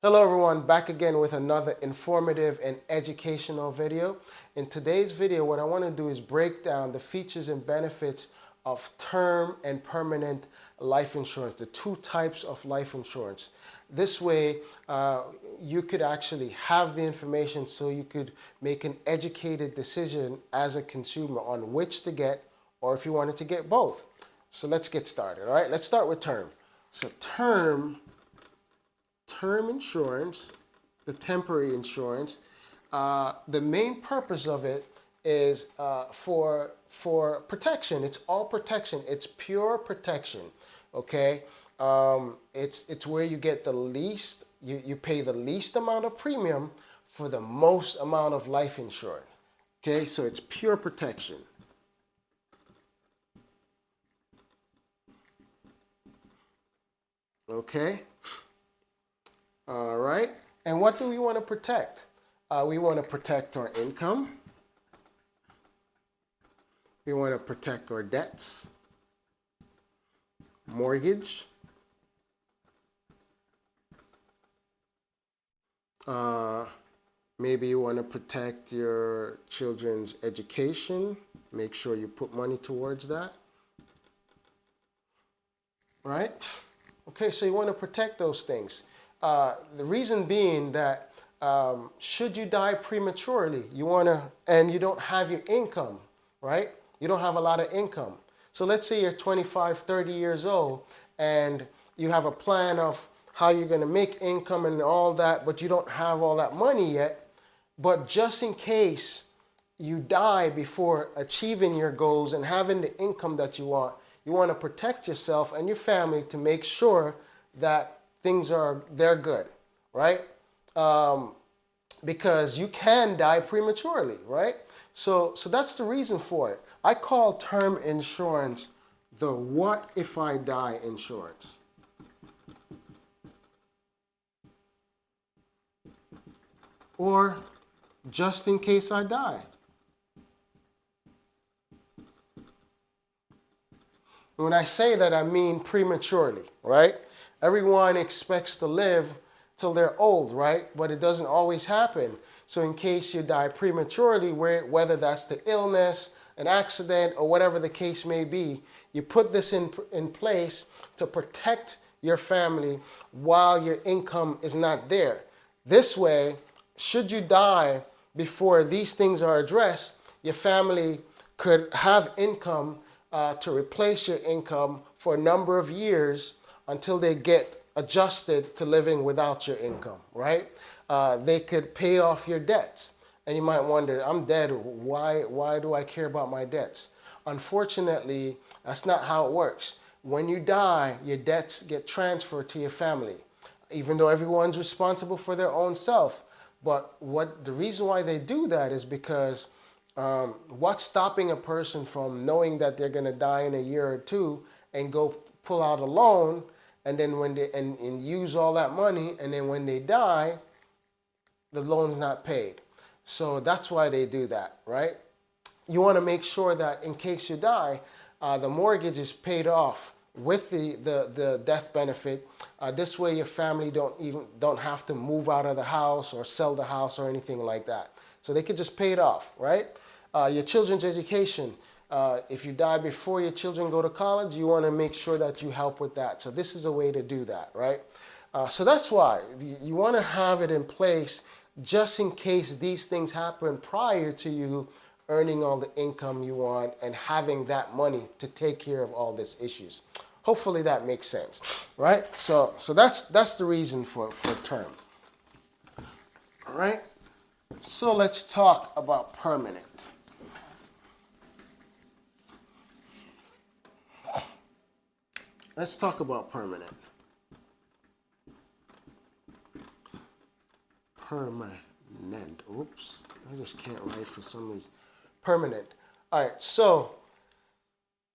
Hello everyone, back again with another informative and educational video. In today's video, what I want to do is break down the features and benefits of term and permanent life insurance, the two types of life insurance. This way, you could actually have the information so you could make an educated decision as a consumer on which to get or if you wanted to get both. So let's get started, all right? Let's start with term. So term insurance, the temporary insurance, the main purpose of it is for protection. It's all protection. It's pure protection. Okay, it's where you get the least. You pay the least amount of premium for the most amount of life insurance. Okay, so it's pure protection. Okay. All right. And what do we want to protect? We want to protect our income. We want to protect our debts, mortgage, uh, maybe you want to protect your children's education. Make sure you put money towards that. Right? Okay, so you want to protect those things. The reason being that should you die prematurely, you want to, and you don't have your income, right? You don't have a lot of income. So let's say you're 25, 30 years old and you have a plan of how you're going to make income and all that, but you don't have all that money yet. But just in case you die before achieving your goals and having the income that you want to protect yourself and your family to make sure that they're good, right? Because you can die prematurely, right? So that's the reason for it. I call term insurance the what if I die insurance. Or just in case I die. When I say that, I mean prematurely, right? Everyone expects to live till they're old, right? But it doesn't always happen. So in case you die prematurely, whether that's the illness, an accident, or whatever the case may be, you put this in place to protect your family while your income is not there. This way, should you die before these things are addressed, your family could have income to replace your income for a number of years until they get adjusted to living without your income, right? They could pay off your debts. And you might wonder, I'm dead. Why do I care about my debts? Unfortunately, that's not how it works. When you die, your debts get transferred to your family, even though everyone's responsible for their own self. But the reason why they do that is because what's stopping a person from knowing that they're going to die in a year or two and go pull out a loan and then when they and use all that money and then when they die, the loan's not paid. So that's why they do that, right? You want to make sure that in case you die, the mortgage is paid off with the death benefit. This way your family don't have to move out of the house or sell the house or anything like that. So they could just pay it off, right? Your children's education. If you die before your children go to college, you want to make sure that you help with that. So this is a way to do that, right? So that's why you want to have it in place just in case these things happen prior to you earning all the income you want and having that money to take care of all these issues. Hopefully that makes sense, right? So that's the reason for term. All right. So let's talk about permanent. Let's talk about permanent. Permanent. Oops. I just can't write for some reason. Permanent. All right. So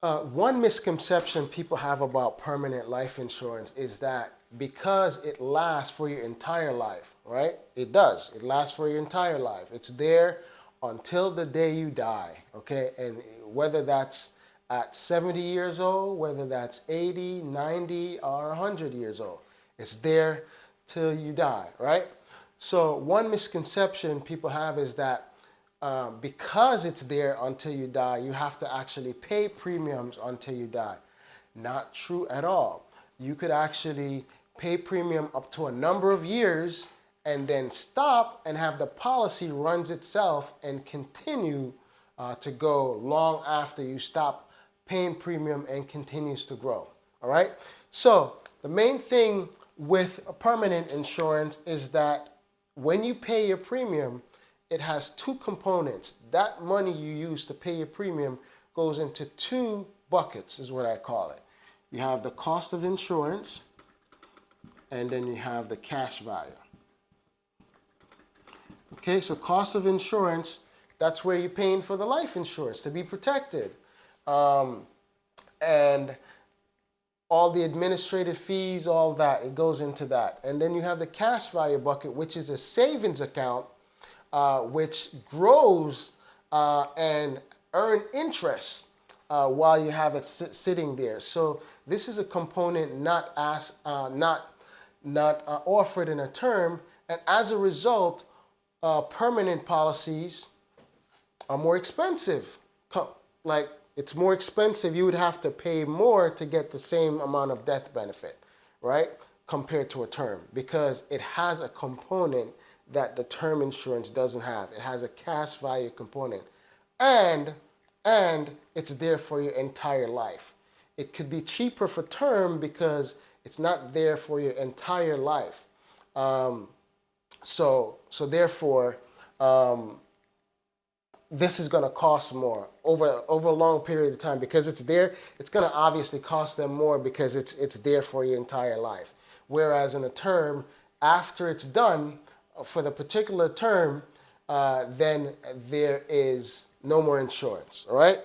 one misconception people have about permanent life insurance is that because it lasts for your entire life, right? It does. It lasts for your entire life. It's there until the day you die, okay? And whether that's at 70 years old, whether that's 80, 90, or 100 years old, it's there till you die, right? So one misconception people have is that because it's there until you die, you have to actually pay premiums until you die. Not true at all. You could actually pay premium up to a number of years and then stop and have the policy runs itself and continue to go long after you stop paying premium and continues to grow. All right. So the main thing with a permanent insurance is that when you pay your premium, it has two components. That money you use to pay your premium goes into two buckets, is what I call it. You have the cost of insurance, and then you have the cash value. Okay, so cost of insurance, that's where you're paying for the life insurance to be protected. And all the administrative fees, all that, it goes into that. And then you have the cash value bucket, which is a savings account, which grows and earn interest while you have it sitting there. So this is a component not offered in a term, and as a result, permanent policies are more expensive. Like, it's more expensive. You would have to pay more to get the same amount of death benefit, right? Compared to a term, because it has a component that the term insurance doesn't have. It has a cash value component, and it's there for your entire life. It could be cheaper for term because it's not there for your entire life. So therefore, this is going to cost more over a long period of time because it's there. It's going to obviously cost them more because it's there for your entire life. Whereas in a term, after it's done for the particular term, then there is no more insurance. All right.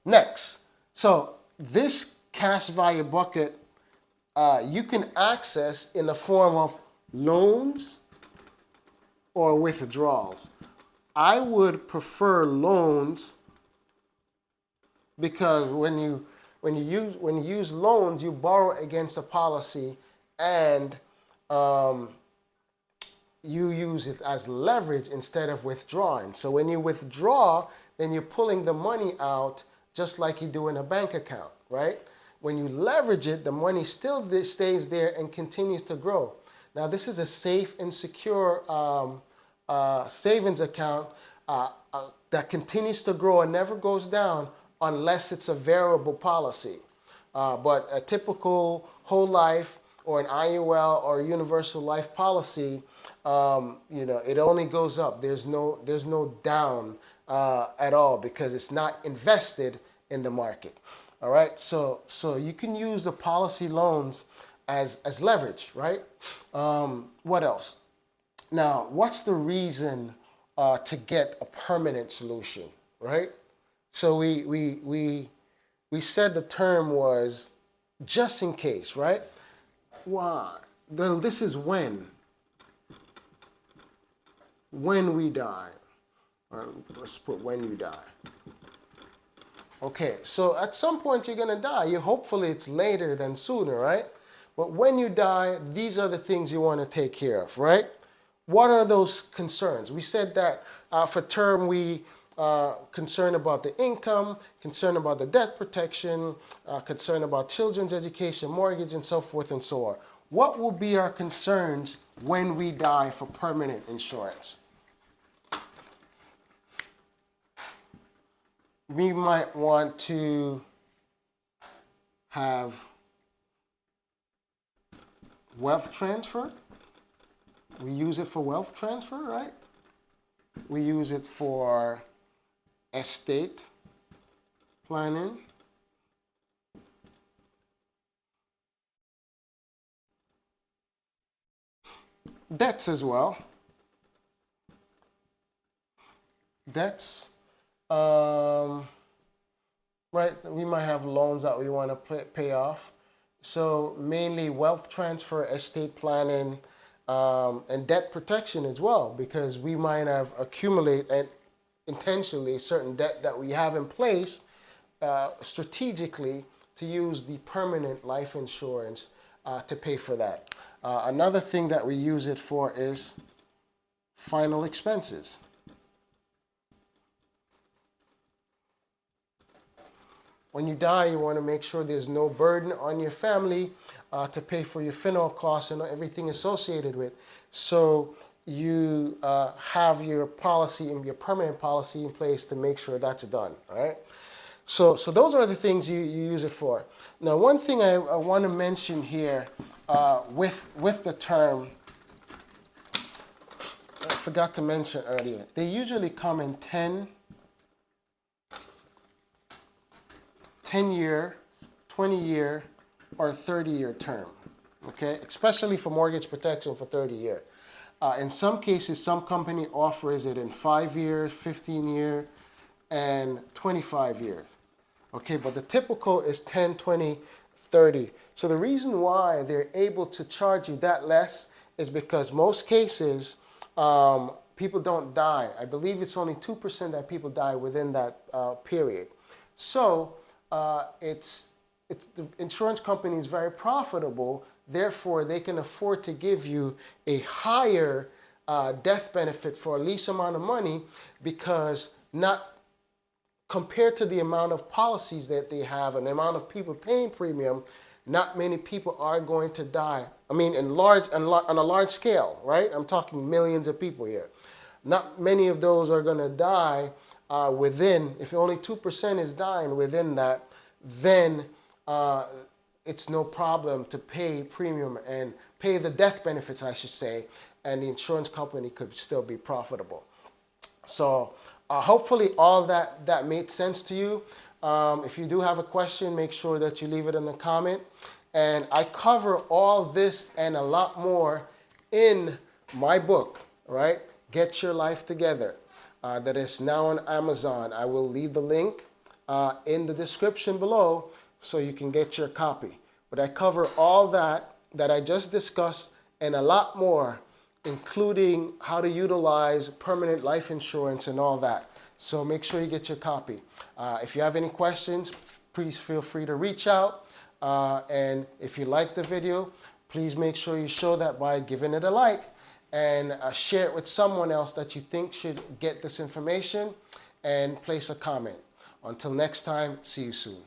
Next, so this cash value bucket you can access in the form of loans or withdrawals. I would prefer loans because when you use loans, you borrow against a policy, and you use it as leverage instead of withdrawing. So when you withdraw, then you're pulling the money out just like you do in a bank account, right? When you leverage it, the money still stays there and continues to grow. Now, this is a safe and secure savings account that continues to grow and never goes down unless it's a variable policy. But a typical whole life or an IUL or a universal life policy, it only goes up. There's no down at all because it's not invested in the market. All right, so you can use the policy loans as leverage, right? What else? Now, what's the reason to get a permanent solution, right? So we said the term was just in case, right? Why? Then this is when we die. Or let's put when you die. Okay, so at some point you're gonna die. Hopefully it's later than sooner, right? But when you die, these are the things you want to take care of, right? What are those concerns? We said that for term we concerned about the income, concerned about the debt protection, concerned about children's education, mortgage, and so forth and so on. What will be our concerns when we die for permanent insurance? We might want to have wealth transfer. We use it for wealth transfer, right? We use it for estate planning. Debts as well. Debts. Right, we might have loans that we want to pay off. So mainly wealth transfer, estate planning, and debt protection as well, because we might have accumulated intentionally certain debt that we have in place strategically to use the permanent life insurance to pay for that. Another thing that we use it for is final expenses. When you die, you want to make sure there's no burden on your family to pay for your funeral costs and everything associated with. So you have your policy and your permanent policy in place to make sure that's done. All right. So those are the things you use it for. Now, one thing I want to mention here with the term, I forgot to mention earlier, they usually come in 10-year, 20-year, or 30-year term, okay? Especially for mortgage protection for 30-year. In some cases, some company offers it in 5 years, 15-year, and 25 years, okay? But the typical is 10, 20, 30. So the reason why they're able to charge you that less is because most cases, people don't die. I believe it's only 2% that people die within that period. So the insurance company is very profitable. Therefore, they can afford to give you a higher death benefit for a least amount of money, because not compared to the amount of policies that they have and the amount of people paying premium, not many people are going to die. I mean, on a large scale, right? I'm talking millions of people here. Not many of those are going to die within, if only 2% is dying within that, then it's no problem to pay premium and pay the death benefits, I should say, and the insurance company could still be profitable. So hopefully all that made sense to you. If you do have a question, make sure that you leave it in the comment. And I cover all this and a lot more in my book, right? Get Your Life Together. That is now on Amazon. I will leave the link in the description below so you can get your copy. But I cover all that I just discussed and a lot more, including how to utilize permanent life insurance and all that. So make sure you get your copy. If you have any questions, please feel free to reach out. And if you like the video, please make sure you show that by giving it a like and share it with someone else that you think should get this information, and place a comment. Until next time, see you soon.